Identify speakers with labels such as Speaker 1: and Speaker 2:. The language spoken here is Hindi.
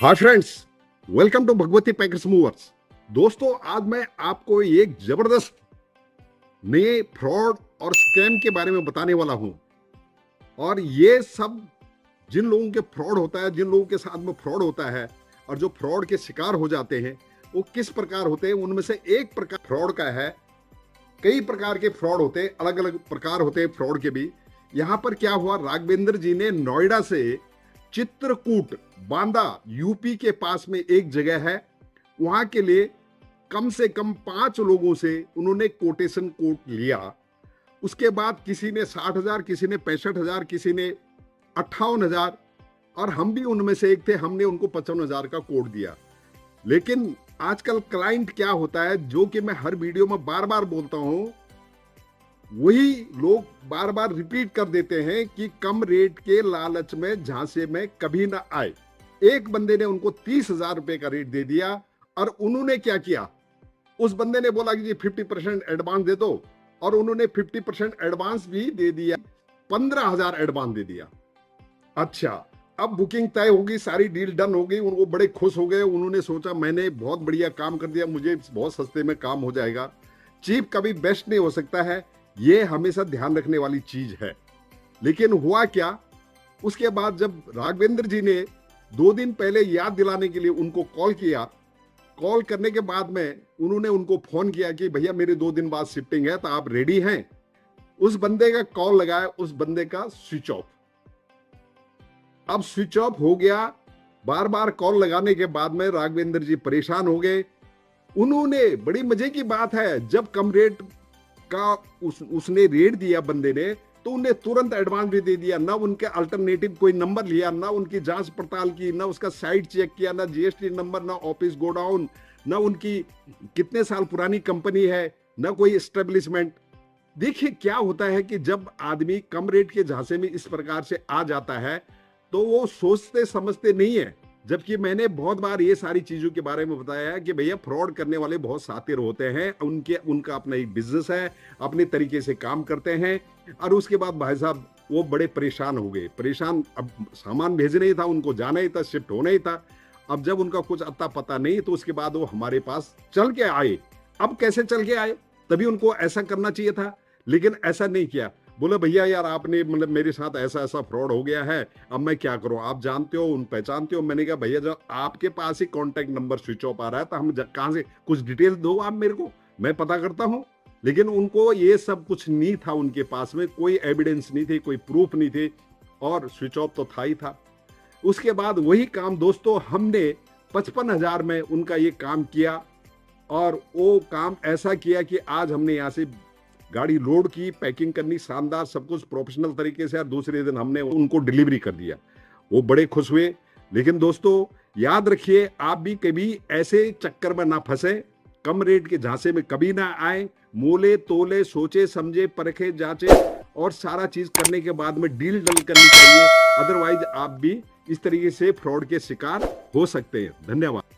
Speaker 1: Hi friends, welcome to Bhagwati packers movers. दोस्तों, आज मैं आपको एक जबरदस्त नए फ्रॉड और स्कैम के बारे में बताने वाला हूं। और ये सब जिन लोगों के फ्रॉड होता है, जिन लोगों के साथ में फ्रॉड होता है और जो फ्रॉड के शिकार हो जाते हैं, वो किस प्रकार होते हैं, उनमें से एक प्रकार फ्रॉड का है। कई प्रकार के फ्रॉड होते हैं, अलग अलग प्रकार होते हैं फ्रॉड के भी। यहां पर क्या हुआ, राघवेंद्र जी ने नोएडा से चित्रकूट बांदा यूपी के पास में एक जगह है, वहां के लिए कम से कम 5 लोगों से उन्होंने कोटेशन कोट लिया। उसके बाद किसी ने 60,000, किसी ने 65,000, किसी ने 58,000, और हम भी उनमें से एक थे। हमने उनको 55,000 का कोट दिया। लेकिन आजकल क्लाइंट क्या होता है, जो कि मैं हर वीडियो में बार बार बोलता हूं, वही लोग बार बार रिपीट कर देते हैं कि कम रेट के लालच में झांसे में कभी ना आए। एक बंदे ने उनको 30,000 रुपए का रेट दे दिया, और उन्होंने क्या किया, उस बंदे ने बोला कि जी 50% एडवांस दे दो, और उन्होंने 50% एडवांस भी दे दिया, 15,000 एडवांस दे दिया। अच्छा, अब बुकिंग तय होगी, सारी डील डन हो गई, उनको बड़े खुश हो गए। उन्होंने सोचा मैंने बहुत बढ़िया काम कर दिया, मुझे बहुत सस्ते में काम हो जाएगा। चीप कभी बेस्ट नहीं हो सकता है, ये हमेशा ध्यान रखने वाली चीज है। लेकिन हुआ क्या, उसके बाद जब राघवेंद्र जी ने 2 दिन पहले याद दिलाने के लिए उनको कॉल किया, कॉल करने के बाद में उन्होंने उनको फोन किया कि भैया मेरे 2 दिन बाद शिफ्टिंग है, तो आप रेडी हैं। उस बंदे का कॉल लगाया, उस बंदे का स्विच ऑफ। अब स्विच ऑफ हो गया। बार बार कॉल लगाने के बाद में राघवेंद्र जी परेशान हो गए। उन्होंने, बड़ी मजे की बात है, जब कम रेट का उसने रेट दिया बंदे ने, तो उन्हें तुरंत एडवांस भी दे दिया। ना उनके अल्टरनेटिव कोई नंबर लिया, ना उनकी जांच पड़ताल की, ना उसका साइट चेक किया, ना जीएसटी नंबर, ना ऑफिस गोडाउन, ना उनकी कितने साल पुरानी कंपनी है, ना कोई एस्टेब्लिशमेंट। देखिए क्या होता है कि जब आदमी कम रेट के झांसे में इस प्रकार से आ जाता है, तो वो सोचते समझते नहीं है। जबकि मैंने बहुत बार ये सारी चीजों के बारे में बताया है कि भैया फ्रॉड करने वाले बहुत सातिर होते हैं, उनका अपना एक बिजनेस है, अपने तरीके से काम करते हैं। और उसके बाद भाई साहब वो बड़े परेशान हो गए। परेशान, अब सामान भेजना ही था, उनको जाना ही था, शिफ्ट होना ही था। अब जब उनका कुछ अता पता नहीं, तो उसके बाद वो हमारे पास चल के आए। अब कैसे चल के आए, तभी उनको ऐसा करना चाहिए था, लेकिन ऐसा नहीं किया। बोले भैया यार, आपने मतलब मेरे साथ ऐसा ऐसा फ्रॉड हो गया है, अब मैं क्या करूं, आप जानते हो, उन पहचानते हो। मैंने कहा भैया जब आपके पास ही कॉन्टेक्ट नंबर स्विच ऑफ आ रहा है, तो हम कहां से, कुछ डिटेल दो आप मेरे को, मैं पता करता हूं। लेकिन उनको ये सब कुछ नहीं था, उनके पास में कोई एविडेंस नहीं थी, कोई प्रूफ नहीं थे, और स्विच ऑफ तो था ही था। उसके बाद वही काम दोस्तों हमने 55,000 में उनका ये काम किया। और वो काम ऐसा किया कि आज हमने यहाँ से गाड़ी लोड की, पैकिंग करनी, शानदार सब कुछ प्रोफेशनल तरीके से, और दूसरे दिन हमने उनको डिलीवरी कर दिया। वो बड़े खुश हुए। लेकिन दोस्तों याद रखिए, आप भी कभी ऐसे चक्कर में ना फंसे, कम रेट के झांसे में कभी ना आए। मोले तोले, सोचे समझे, परखे जांचे, और सारा चीज करने के बाद में डील डल करनी चाहिए। अदरवाइज आप भी इस तरीके से फ्रॉड के शिकार हो सकते हैं। धन्यवाद।